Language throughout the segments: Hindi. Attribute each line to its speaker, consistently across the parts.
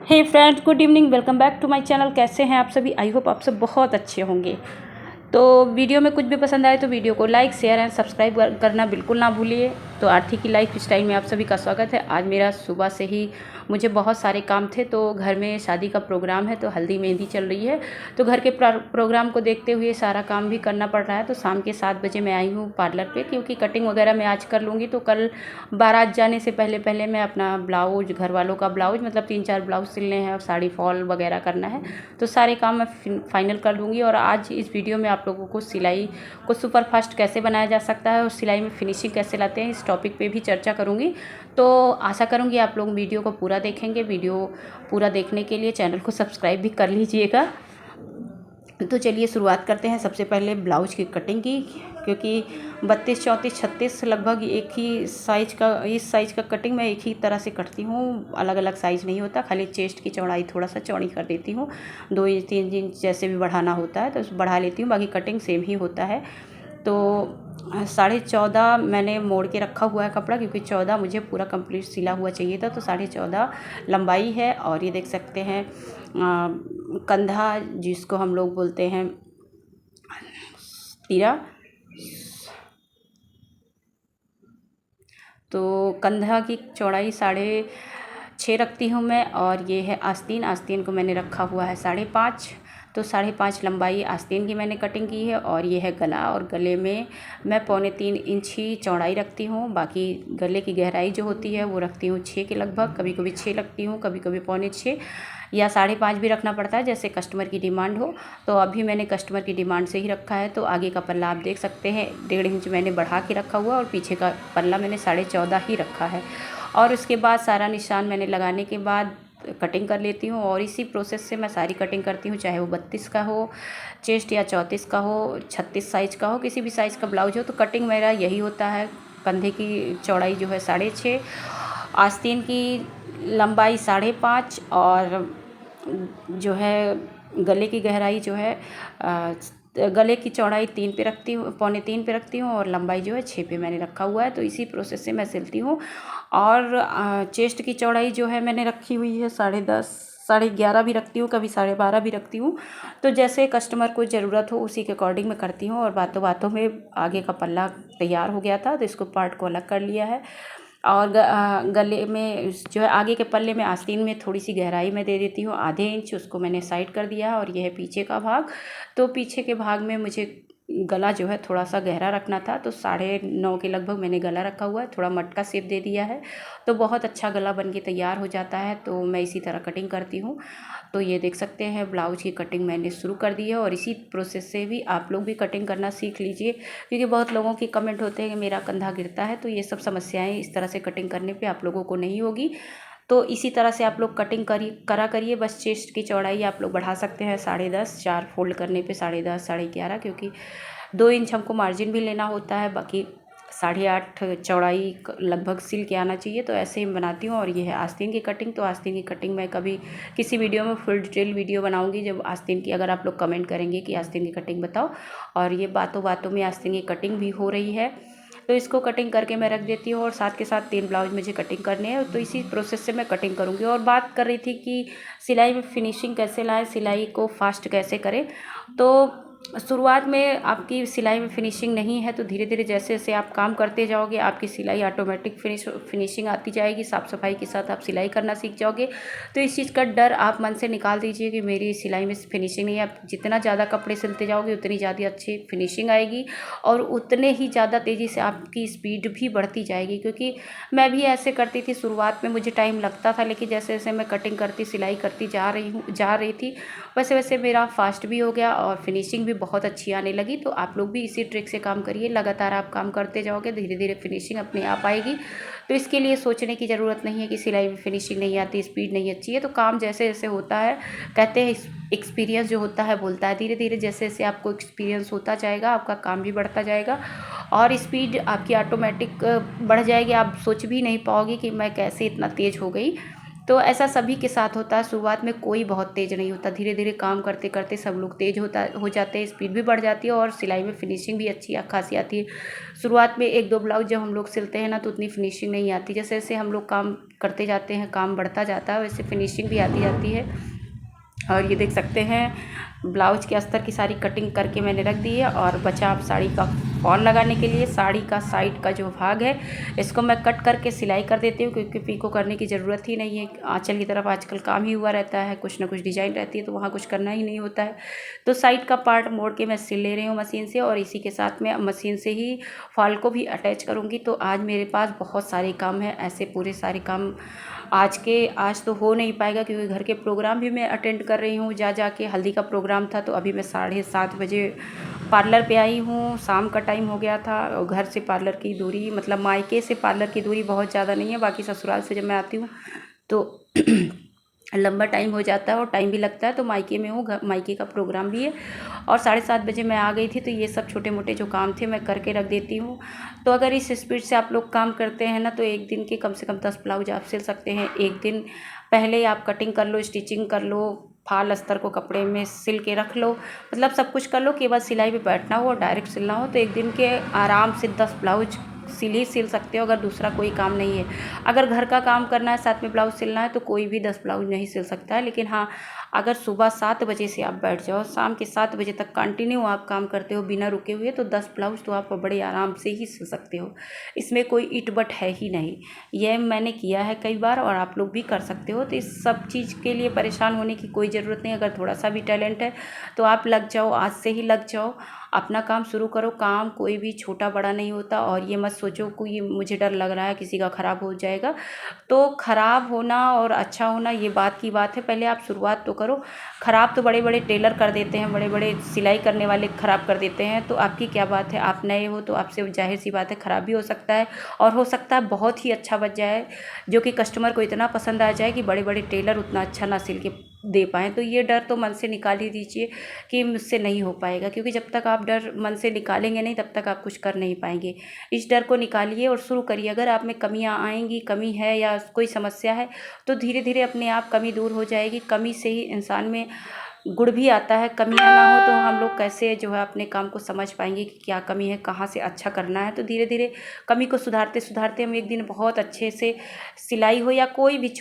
Speaker 1: Hey friends, good evening. Welcome back to my channel. कैसे हैं आप सभी? आई होप आप सब बहुत अच्छे होंगे। तो वीडियो में कुछ भी पसंद आए तो वीडियो को लाइक, शेयर एंड सब्सक्राइब करना बिल्कुल ना भूलिए। तो आरती की लाइफ स्टाइल में आप सभी का स्वागत है। आज मेरा सुबह से ही मुझे बहुत सारे काम थे, तो घर में शादी का प्रोग्राम है, तो हल्दी मेहंदी चल रही है, तो घर के प्रोग्राम को देखते हुए सारा काम भी करना पड़ रहा है। तो शाम के 7 बजे मैं आई हूँ पार्लर पे, क्योंकि कटिंग वगैरह मैं आज कर लूँगी, तो कल बारात जाने से पहले पहले मैं अपना ब्लाउज, घर वालों का ब्लाउज, मतलब 3-4 ब्लाउज सिलने हैं और साड़ी फॉल वगैरह करना है, तो सारे काम मैं फाइनल कर लूँगी। और आज इस वीडियो में आप लोगों को सिलाई को सुपर फास्ट कैसे बनाया जा सकता है और सिलाई में फिनिशिंग कैसे लाते हैं, इस टॉपिक पे भी चर्चा करूँगी। तो आशा करूँगी आप लोग वीडियो को पूरा देखेंगे। वीडियो पूरा देखने के लिए चैनल को सब्सक्राइब भी कर लीजिएगा। तो चलिए शुरुआत करते हैं। सबसे पहले ब्लाउज की कटिंग की, क्योंकि 32, 34, 36 लगभग एक ही साइज़ का, इस साइज़ का कटिंग मैं एक ही तरह से करती हूँ, अलग अलग साइज़ नहीं होता। खाली चेस्ट की चौड़ाई थोड़ा सा चौड़ी कर देती हूँ, 2 इंच 3 इंच जैसे भी बढ़ाना होता है तो बढ़ा लेती हूँ, बाकी कटिंग सेम ही होता है। तो 14.5 मैंने मोड़ के रखा हुआ है कपड़ा, क्योंकि 14 मुझे पूरा कंप्लीट सिला हुआ चाहिए था, तो 14.5 लंबाई है। और ये देख सकते हैं कंधा, जिसको हम लोग बोलते हैं तीरा, तो कंधा की चौड़ाई 6.5 रखती हूँ मैं। और ये है आस्तीन, आस्तीन को मैंने रखा हुआ है 5.5, तो 5.5 लंबाई आस्तीन की मैंने कटिंग की है। और ये है गला, और गले में मैं 3.25 इंच ही चौड़ाई रखती हूँ। बाकी गले की गहराई जो होती है वो रखती हूँ 6 के लगभग, कभी कभी 6 रखती हूँ, कभी कभी 5.25 या 5.5 भी रखना पड़ता है, जैसे कस्टमर की डिमांड हो। तो अभी मैंने कस्टमर की डिमांड से ही रखा है। तो आगे का पल्ला आप देख सकते हैं 1.5 इंच मैंने बढ़ा के रखा हुआ, और पीछे का पल्ला मैंने 14.5 ही रखा है। और उसके बाद सारा निशान मैंने लगाने के बाद कटिंग कर लेती हूँ, और इसी प्रोसेस से मैं सारी कटिंग करती हूँ, चाहे वो 32 का हो चेस्ट, या 34 का हो, 36 साइज़ का हो, किसी भी साइज़ का ब्लाउज हो। तो कटिंग मेरा यही होता है। कंधे की चौड़ाई जो है 6.5, आस्तीन की लंबाई 5.5, और जो है गले की गहराई जो है गले की चौड़ाई 3 पे रखती हूँ, 2.25 पे रखती हूँ, और लंबाई जो है 6 पे मैंने रखा हुआ है। तो इसी प्रोसेस से मैं सिलती हूँ। और चेस्ट की चौड़ाई जो है मैंने रखी हुई है 10.5, 11.5 भी रखती हूँ, कभी 12.5 भी रखती हूँ। तो जैसे कस्टमर को ज़रूरत हो उसी के अकॉर्डिंग मैं करती हूँ। और बातों बातों में आगे का पल्ला तैयार हो गया था, तो इसको पार्ट को अलग कर लिया है। और गले में जो है आगे के पल्ले में आस्तीन में थोड़ी सी गहराई मैं दे देती हूँ, आधे इंच, उसको मैंने साइड कर दिया है। और यह है पीछे का भाग। तो पीछे के भाग में मुझे गला जो है थोड़ा सा गहरा रखना था, तो 9.5 के लगभग मैंने गला रखा हुआ है, थोड़ा मटका शेप दे दिया है, तो बहुत अच्छा गला बन के तैयार हो जाता है। तो मैं इसी तरह कटिंग करती हूँ। तो ये देख सकते हैं ब्लाउज की कटिंग मैंने शुरू कर दी है, और इसी प्रोसेस से भी आप लोग भी कटिंग करना सीख लीजिए, क्योंकि बहुत लोगों की कमेंट होते हैं कि मेरा कंधा गिरता है। तो ये सब समस्याएं इस तरह से कटिंग करने पे आप लोगों को नहीं होगी। तो इसी तरह से आप लोग कटिंग करिए। बस चेस्ट की चौड़ाई आप लोग बढ़ा सकते हैं 10.5, 4 फोल्ड करने पे 10.5, 11.5, क्योंकि 2 इंच हमको मार्जिन भी लेना होता है। बाकी 8.5 चौड़ाई लगभग सिल के आना चाहिए। तो ऐसे ही बनाती हूँ। और ये है आस्तीन की कटिंग। तो आस्तीन की कटिंग मैं कभी किसी वीडियो में फुल डिटेल वीडियो बनाऊंगी, जब आस्तीन की, अगर आप लोग कमेंट करेंगे कि आस्तीन की कटिंग बताओ। और ये बातों बातों में आस्तीन की कटिंग भी हो रही है, तो इसको कटिंग करके मैं रख देती हूँ। और साथ के साथ 3 ब्लाउज मुझे कटिंग करने हैं, तो इसी प्रोसेस से मैं कटिंग करूँगी। और बात कर रही थी कि सिलाई में फिनिशिंग कैसे लाएं, सिलाई को फास्ट कैसे करें। तो शुरुआत में आपकी सिलाई में फिनिशिंग नहीं है, तो धीरे धीरे जैसे जैसे आप काम करते जाओगे आपकी सिलाई ऑटोमेटिक फिनिशिंग आती जाएगी, साफ़ सफाई के साथ आप सिलाई करना सीख जाओगे। तो इस चीज़ का डर आप मन से निकाल दीजिए कि मेरी सिलाई में फिनिशिंग नहीं है। आप जितना ज़्यादा कपड़े सिलते जाओगे उतनी ज़्यादा अच्छी फिनिशिंग आएगी, और उतने ही ज़्यादा तेज़ी से आपकी स्पीड भी बढ़ती जाएगी। क्योंकि मैं भी ऐसे करती थी, शुरुआत में मुझे टाइम लगता था, लेकिन जैसे जैसे मैं कटिंग करती सिलाई करती जा रही थी, वैसे वैसे मेरा फास्ट भी हो गया और फिनिशिंग भी बहुत अच्छी आने लगी। तो आप लोग भी इसी ट्रिक से काम करिए, लगातार आप काम करते जाओगे, धीरे धीरे फिनिशिंग अपने आप आएगी। तो इसके लिए सोचने की ज़रूरत नहीं है कि सिलाई में फिनिशिंग नहीं आती, स्पीड नहीं अच्छी है। तो काम जैसे जैसे होता है, कहते हैं एक्सपीरियंस जो होता है बोलता है, धीरे धीरे जैसे जैसे आपको एक्सपीरियंस होता जाएगा आपका काम भी बढ़ता जाएगा, और स्पीड आपकी ऑटोमेटिक बढ़ जाएगी। आप सोच भी नहीं पाओगे कि मैं कैसे इतना तेज़ हो गई। तो ऐसा सभी के साथ होता है। शुरुआत में कोई बहुत तेज़ नहीं होता, धीरे धीरे काम करते करते सब लोग तेज़ हो जाते हैं, स्पीड भी बढ़ जाती है और सिलाई में फिनिशिंग भी अच्छी खासी आती है। शुरुआत में एक दो ब्लाउज जब हम लोग सिलते हैं ना तो उतनी फिनिशिंग नहीं आती, जैसे जैसे हम लोग काम करते जाते हैं, काम बढ़ता जाता है, वैसे फिनिशिंग भी आती जाती है। और ये देख सकते हैं ब्लाउज के अस्तर की सारी कटिंग करके मैंने रख दी है। और बचा अब साड़ी का फॉल लगाने के लिए। साड़ी का साइड का जो भाग है इसको मैं कट करके सिलाई कर देती हूँ, क्योंकि पीको करने की ज़रूरत ही नहीं है। आंचल की तरफ आजकल काम ही हुआ रहता है, कुछ ना कुछ डिजाइन रहती है, तो वहाँ कुछ करना ही नहीं होता है। तो साइड का पार्ट मोड़ के मैं सिल ले रही हूँ मशीन से, और इसी के साथ में मशीन से ही फॉल को भी अटैच करूँगी। तो आज मेरे पास बहुत सारे काम है, ऐसे पूरे सारे काम आज तो हो नहीं पाएगा, क्योंकि घर के प्रोग्राम भी मैं अटेंड कर रही हूँ। जा के हल्दी का प्रोग्राम था, तो अभी मैं 7:30 बजे पार्लर पे आई हूँ। शाम का टाइम हो गया था, और घर से पार्लर की दूरी, मतलब मायके से पार्लर की दूरी बहुत ज़्यादा नहीं है, बाकी ससुराल से जब मैं आती हूँ तो लंबा टाइम हो जाता है और टाइम भी लगता है। तो मायके में हूँ, मायके का प्रोग्राम भी है, और 7:30 बजे मैं आ गई थी। तो ये सब छोटे मोटे जो काम थे मैं करके रख देती हूँ। तो अगर इस स्पीड से आप लोग काम करते हैं ना, तो एक दिन के कम से कम 10 ब्लाउज आप सिल सकते हैं। एक दिन पहले आप कटिंग कर लो, स्टिचिंग कर लो, फाल अस्तर को कपड़े में सिल के रख लो, मतलब सब कुछ कर लो, केवल सिलाई पे बैठना हो और डायरेक्ट सिलना हो, तो एक दिन के आराम से 10 ब्लाउज सिल सकते हो, अगर दूसरा कोई काम नहीं है। अगर घर का काम करना है, साथ में ब्लाउज सिलना है, तो कोई भी 10 ब्लाउज नहीं सिल सकता है। लेकिन हाँ, अगर सुबह 7 बजे से आप बैठ जाओ, शाम के 7 बजे तक कंटिन्यू आप काम करते हो बिना रुके हुए, तो 10 ब्लाउज तो आप बड़े आराम से ही सिल सकते हो। इसमें कोई इट बट है ही नहीं। यह मैंने किया है कई बार, और आप लोग भी कर सकते हो। तो इस सब चीज़ के लिए परेशान होने की कोई ज़रूरत नहीं। अगर थोड़ा सा भी टैलेंट है तो आप लग जाओ, आज से ही लग जाओ, अपना काम शुरू करो। काम कोई भी छोटा बड़ा नहीं होता। और ये मत सोचो कि मुझे डर लग रहा है किसी का ख़राब हो जाएगा। तो ख़राब होना और अच्छा होना ये बात की बात है, पहले आप शुरुआत तो करो। ख़राब तो बड़े बड़े टेलर कर देते हैं, बड़े बड़े सिलाई करने वाले ख़राब कर देते हैं, तो आपकी क्या बात है। आप नए हो तो आपसे जाहिर सी बात है ख़राब भी हो सकता है, और हो सकता है बहुत ही अच्छा बच जाए, जो कि कस्टमर को इतना पसंद आ जाए कि बड़े बड़े टेलर उतना अच्छा ना सिल के दे पाएँ। तो ये डर तो मन से निकाल ही दीजिए कि मुझसे नहीं हो पाएगा, क्योंकि जब तक आप डर मन से निकालेंगे नहीं, तब तक आप कुछ कर नहीं पाएंगे। इस डर को निकालिए और शुरू करिए। अगर आप में कमियां आएंगी, कमी है या कोई समस्या है, तो धीरे धीरे अपने आप कमी दूर हो जाएगी। कमी से ही इंसान में गुण भी आता है। कमियां ना हो तो हम लोग कैसे जो है अपने काम को समझ पाएंगे कि क्या कमी है, कहाँ से अच्छा करना है। तो धीरे धीरे कमी को सुधारते सुधारते हम एक दिन बहुत अच्छे से सिलाई हो या कोई भी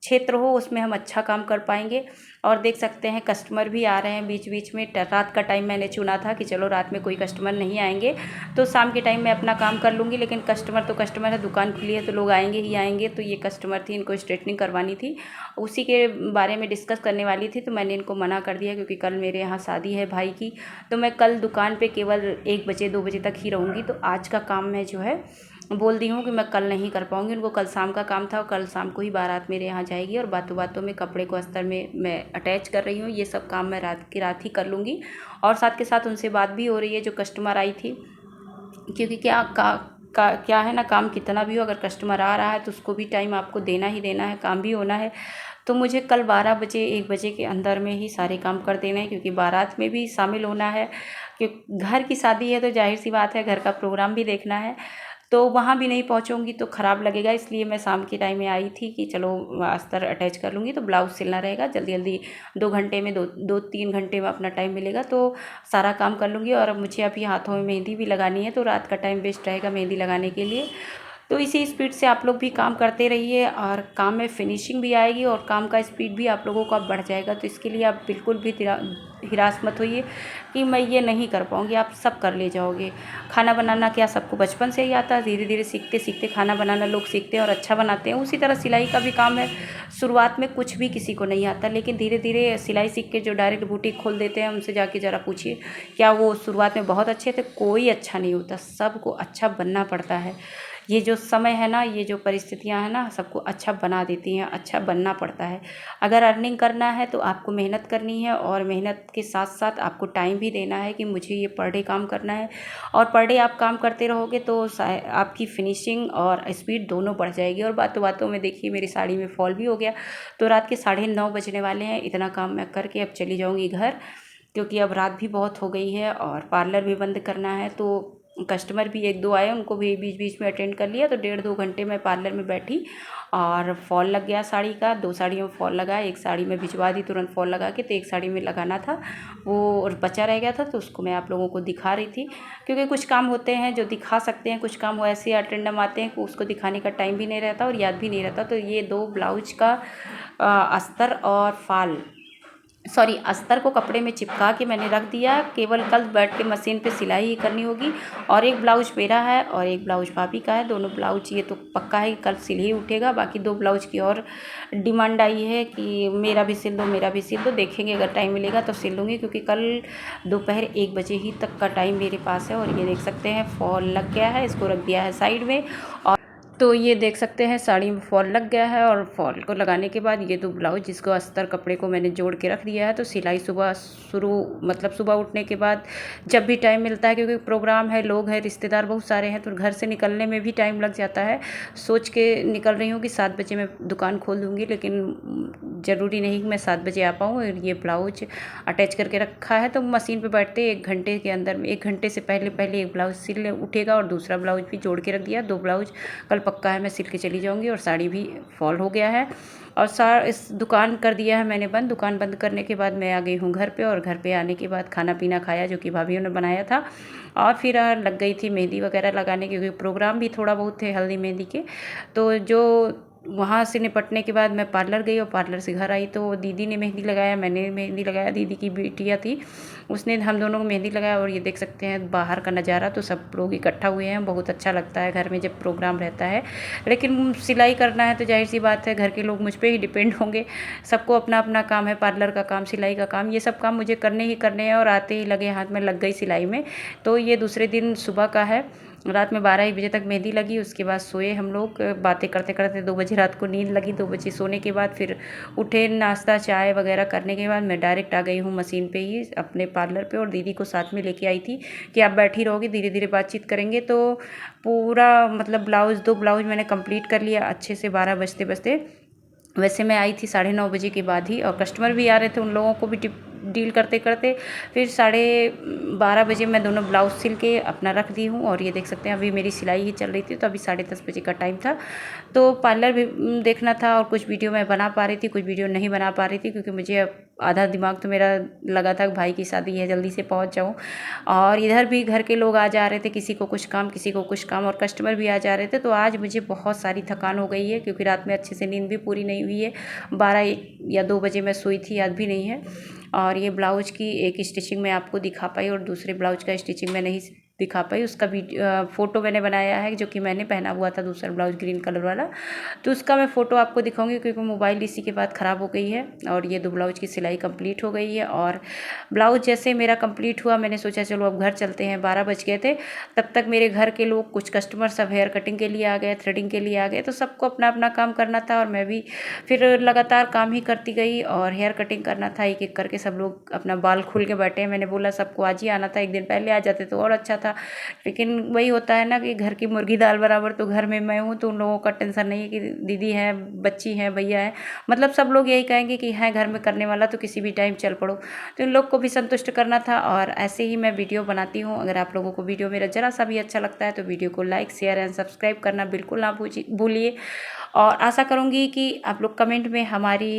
Speaker 1: क्षेत्र हो, उसमें हम अच्छा काम कर पाएंगे। और देख सकते हैं कस्टमर भी आ रहे हैं बीच बीच में। रात का टाइम मैंने चुना था कि चलो रात में कोई कस्टमर नहीं आएंगे, तो शाम के टाइम में अपना काम कर लूँगी। लेकिन कस्टमर तो कस्टमर है, दुकान खुली है तो लोग आएंगे ही आएंगे। तो ये कस्टमर थी, इनको स्ट्रेटनिंग करवानी थी, उसी के बारे में डिस्कस करने वाली थी। तो मैंने इनको मना कर दिया, क्योंकि कल मेरे यहाँ शादी है भाई की। तो मैं कल दुकान पे केवल 1 बजे 2 बजे तक ही रहूँगी। तो आज का काम मैं जो है बोल दी हूँ कि मैं कल नहीं कर पाऊँगी। उनको कल शाम का काम था, और कल शाम को ही बारात मेरे यहाँ जाएगी, और बातों बातों में कपड़े को अस्तर में मैं अटैच कर रही हूँ। ये सब काम मैं रात की रात ही कर लूँगी। और साथ के साथ उनसे बात भी हो रही है, जो कस्टमर आई थी, क्योंकि क्या है ना, काम कितना भी हो, अगर कस्टमर आ रहा है तो उसको भी टाइम आपको देना ही देना है, काम भी होना है। तो मुझे कल 12 बजे 1 बजे के अंदर में ही सारे काम कर देने हैं, क्योंकि बारात में भी शामिल होना है। कि घर की शादी है तो जाहिर सी बात है घर का प्रोग्राम भी देखना है। तो वहाँ भी नहीं पहुँचूँगी तो ख़राब लगेगा, इसलिए मैं शाम के टाइम में आई थी कि चलो अस्तर अटैच कर लूँगी, तो ब्लाउज सिलना रहेगा जल्दी जल्दी। 2 घंटे में 2-3 घंटे में अपना टाइम मिलेगा, तो सारा काम कर लूँगी। और मुझे अभी हाथों में मेहंदी भी लगानी है, तो रात का टाइम बेस्ट रहेगा मेहंदी लगाने के लिए। तो इसी स्पीड से आप लोग भी काम करते रहिए, और काम में फिनिशिंग भी आएगी, और काम का स्पीड भी आप लोगों का बढ़ जाएगा। तो इसके लिए आप बिल्कुल भी हिरास मत होइए कि मैं ये नहीं कर पाऊँगी, आप सब कर ले जाओगे। खाना बनाना क्या सबको बचपन से ही आता है? धीरे धीरे सीखते सीखते खाना बनाना लोग सीखते हैं और अच्छा बनाते हैं। उसी तरह सिलाई का भी काम है। शुरुआत में कुछ भी किसी को नहीं आता, लेकिन धीरे धीरे सिलाई सीख के जो डायरेक्ट बुटीक खोल देते हैं, उनसे जाके ज़रा पूछिए, क्या वो शुरुआत में बहुत अच्छे थे? कोई अच्छा नहीं होता, सबको अच्छा बनना पड़ता है। ये जो समय है ना, ये जो परिस्थितियाँ हैं ना, सबको अच्छा बना देती हैं, अच्छा बनना पड़ता है। अगर अर्निंग करना है तो आपको मेहनत करनी है, और मेहनत के साथ साथ आपको टाइम भी देना है कि मुझे ये पर डे काम करना है। और पर डे आप काम करते रहोगे तो आपकी फिनिशिंग और स्पीड दोनों बढ़ जाएगी। और बातों बातों में देखिए मेरी साड़ी में फॉल भी हो गया। तो रात के 9:30 बजने वाले हैं। इतना काम मैं करके अब चली जाऊँगी घर, क्योंकि अब रात भी बहुत हो गई है और पार्लर भी बंद करना है। तो कस्टमर भी 1-2 आए, उनको भी बीच बीच में अटेंड कर लिया। तो 1.5-2 घंटे मैं पार्लर में बैठी और फॉल लग गया साड़ी का। 2 साड़ियों में फॉल लगा, एक साड़ी में भिजवा दी तुरंत फॉल लगा के, तो एक साड़ी में लगाना था वो और बचा रह गया था, तो उसको मैं आप लोगों को दिखा रही थी। क्योंकि कुछ काम होते हैं जो दिखा सकते हैं, कुछ काम वो ऐसे अटेंडम आते हैं कि उसको दिखाने का टाइम भी नहीं रहता और याद भी नहीं रहता। तो ये 2 ब्लाउज का अस्तर और फाल अस्तर को कपड़े में चिपका के मैंने रख दिया। केवल कल बैठ के मशीन पे सिलाई ही करनी होगी। और एक ब्लाउज मेरा है और एक ब्लाउज भाभी का है। दोनों ब्लाउज ये तो पक्का है कि कल सिल ही उठेगा। बाकी 2 ब्लाउज की और डिमांड आई है कि मेरा भी सिल दो, मेरा भी सिल दो। देखेंगे अगर टाइम मिलेगा तो सिल लूँगी, क्योंकि कल दोपहर 1 बजे ही तक का टाइम मेरे पास है। और ये देख सकते हैं फॉल लग गया है, इसको रख दिया है साइड में। और तो ये देख सकते हैं साड़ी में फॉल लग गया है। और फॉल को लगाने के बाद ये 2 ब्लाउज जिसको अस्तर कपड़े को मैंने जोड़ के रख दिया है। तो सिलाई सुबह सुबह उठने के बाद जब भी टाइम मिलता है, क्योंकि प्रोग्राम है, लोग हैं, रिश्तेदार बहुत सारे हैं, तो घर से निकलने में भी टाइम लग जाता है। सोच के निकल रही हूँ कि 7 बजे मैं दुकान खोल दूँगी, लेकिन ज़रूरी नहीं कि मैं 7 बजे आ पाऊँ। और ये ब्लाउज अटैच करके रखा है, तो मशीन पर बैठते 1 घंटे के अंदर में, 1 घंटे से पहले एक ब्लाउज सिल उठेगा और दूसरा ब्लाउज भी जोड़ के रख दिया। 2 ब्लाउज कल पक्का है मैं सिल के चली जाऊंगी। और साड़ी भी फॉल हो गया है। और इस दुकान कर दिया है मैंने बंद। दुकान बंद करने के बाद मैं आ गई हूँ घर पे। और घर पे आने के बाद खाना पीना खाया जो कि भाभीयों ने बनाया था। और फिर लग गई थी मेहंदी वगैरह लगाने, क्योंकि प्रोग्राम भी थोड़ा बहुत थे हल्दी मेहंदी के। तो जो वहाँ से निपटने के बाद मैं पार्लर गई और पार्लर से घर आई, तो दीदी ने मेहंदी लगाया, मैंने मेहंदी लगाया। दीदी की बिटिया थी, उसने हम दोनों को मेहंदी लगाया। और ये देख सकते हैं बाहर का नज़ारा, तो सब लोग इकट्ठा हुए हैं। बहुत अच्छा लगता है घर में जब प्रोग्राम रहता है। लेकिन सिलाई करना है तो जाहिर सी बात है घर के लोग मुझ पर ही डिपेंड होंगे। सबको अपना अपना काम है, पार्लर का काम, सिलाई का काम, ये सब काम मुझे करने ही करने हैं। और आते ही लगे हाथ में लग गई सिलाई में। तो ये दूसरे दिन सुबह का है। रात में 12 बजे तक मेहंदी लगी। उसके बाद सोए हम लोग, बातें करते करते 2 बजे रात को नींद लगी। 2 बजे सोने के बाद फिर उठे, नाश्ता चाय वगैरह करने के बाद मैं डायरेक्ट आ गई हूँ मशीन पे ही अपने पार्लर पे। और दीदी को साथ में लेके आई थी कि आप बैठी रहोगी, धीरे धीरे बातचीत करेंगे। तो पूरा मतलब 2 ब्लाउज मैंने कंप्लीट कर लिया अच्छे से 12 बजते बजते। वैसे मैं आई थी 9:30 बजे के बाद ही। और कस्टमर भी आ रहे थे, उन लोगों को भी डील करते करते फिर 12:30 बजे मैं दोनों ब्लाउज सिल के अपना रख दी हूँ। और ये देख सकते हैं अभी मेरी सिलाई ही चल रही थी, तो अभी 10:30 बजे का टाइम था। तो पार्लर भी देखना था और कुछ वीडियो मैं बना पा रही थी, कुछ वीडियो नहीं बना पा रही थी, क्योंकि मुझे आधा दिमाग तो मेरा लगा था कि भाई की शादी है, जल्दी से पहुँच जाऊँ। और इधर भी घर के लोग आ जा रहे थे, किसी को कुछ काम, किसी को कुछ काम, और कस्टमर भी आ जा रहे थे। तो आज मुझे बहुत सारी थकान हो गई है, क्योंकि रात में अच्छे से नींद भी पूरी नहीं हुई है। 12 या 2 बजे मैं सोई थी, याद भी नहीं है। और ये ब्लाउज की एक स्टिचिंग मैं आपको दिखा पाई और दूसरे ब्लाउज का स्टिचिंग मैं नहीं दिखा पाई। उसका फ़ोटो मैंने बनाया है, जो कि मैंने पहना हुआ था दूसरा ब्लाउज ग्रीन कलर वाला। तो उसका मैं फ़ोटो आपको दिखाऊंगी, क्योंकि मोबाइल इसी के बाद ख़राब हो गई है। और ये 2 ब्लाउज की सिलाई कंप्लीट हो गई है। और ब्लाउज जैसे मेरा कंप्लीट हुआ, मैंने सोचा चलो अब घर चलते हैं। 12 बज गए थे। तब तक मेरे घर के लोग, कुछ कस्टमर सब हेयर कटिंग के लिए आ गए, थ्रेडिंग के लिए आ गए। तो सबको अपना अपना काम करना था और मैं भी फिर लगातार काम ही करती गई। और हेयर कटिंग करना था, एक एक करके सब लोग अपना बाल खुल के बैठे हैं। मैंने बोला सबको आज ही आना था, एक दिन पहले आ जाते तो और अच्छा था। लेकिन वही होता है ना कि घर की मुर्गी दाल बराबर। तो घर में मैं हूँ तो उन लोगों का टेंशन नहीं है कि दीदी है, बच्ची है, भैया है, मतलब सब लोग यही कहेंगे कि है घर में करने वाला तो किसी भी टाइम चल पड़ो। तो इन लोग को भी संतुष्ट करना था। और ऐसे ही मैं वीडियो बनाती हूँ। अगर आप लोगों को वीडियो मेरा ज़रा सा भी अच्छा लगता है तो वीडियो को लाइक, शेयर एंड सब्सक्राइब करना बिल्कुल ना भूलिए। और आशा करूँगी कि आप लोग कमेंट में हमारी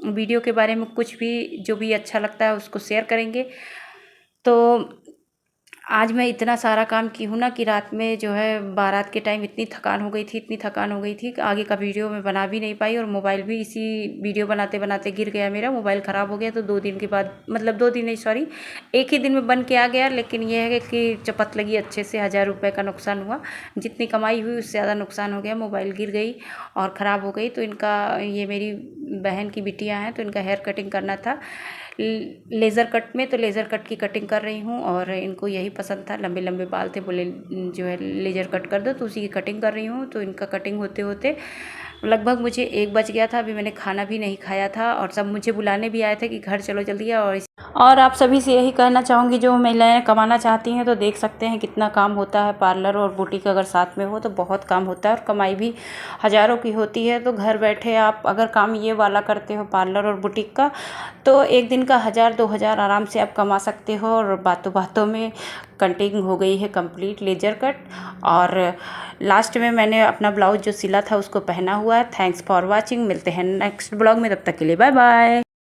Speaker 1: वीडियो के बारे में कुछ भी जो भी अच्छा लगता है उसको शेयर करेंगे। तो आज मैं इतना सारा काम की हूँ ना कि रात में जो है बारात के टाइम इतनी थकान हो गई थी, इतनी थकान हो गई थी कि आगे का वीडियो मैं बना भी नहीं पाई। और मोबाइल भी इसी वीडियो बनाते बनाते गिर गया, मेरा मोबाइल ख़राब हो गया। तो 2 दिन के बाद, मतलब 2 दिन नहीं, सॉरी, एक ही दिन में बन के आ गया। लेकिन यह है कि चपत लगी अच्छे से, 1000 रुपये का नुकसान हुआ। जितनी कमाई हुई उससे ज़्यादा नुकसान हो गया, मोबाइल गिर गई और ख़राब हो गई। तो इनका, ये मेरी बहन की बिटियाँ हैं, तो इनका हेयर कटिंग करना था लेज़र कट में। तो लेज़र कट की कटिंग कर रही हूँ। और इनको यही पसंद था, लंबे लंबे बाल थे, बोले जो है लेज़र कट कर दो, तो उसी की कटिंग कर रही हूँ। तो इनका कटिंग होते होते लगभग मुझे 1 बज गया था। अभी मैंने खाना भी नहीं खाया था और सब मुझे बुलाने भी आए थे कि घर चलो जल्दी। और आप सभी से यही कहना चाहूँगी, जो महिलाएं कमाना चाहती हैं तो देख सकते हैं कितना काम होता है। पार्लर और बुटीक अगर साथ में हो तो बहुत काम होता है और कमाई भी हज़ारों की होती है। तो घर बैठे आप अगर काम ये वाला करते हो पार्लर और बुटीक का, तो एक दिन का 1000-2000 आराम से आप कमा सकते हो। और बातों बातों में कटिंग हो गई है कंप्लीट लेजर कट, और लास्ट में मैंने अपना ब्लाउज जो सिला था उसको पहना हुआ है। Thanks for watching. मिलते हैं नेक्स्ट ब्लॉग में, तब तक के लिए बाय बाय।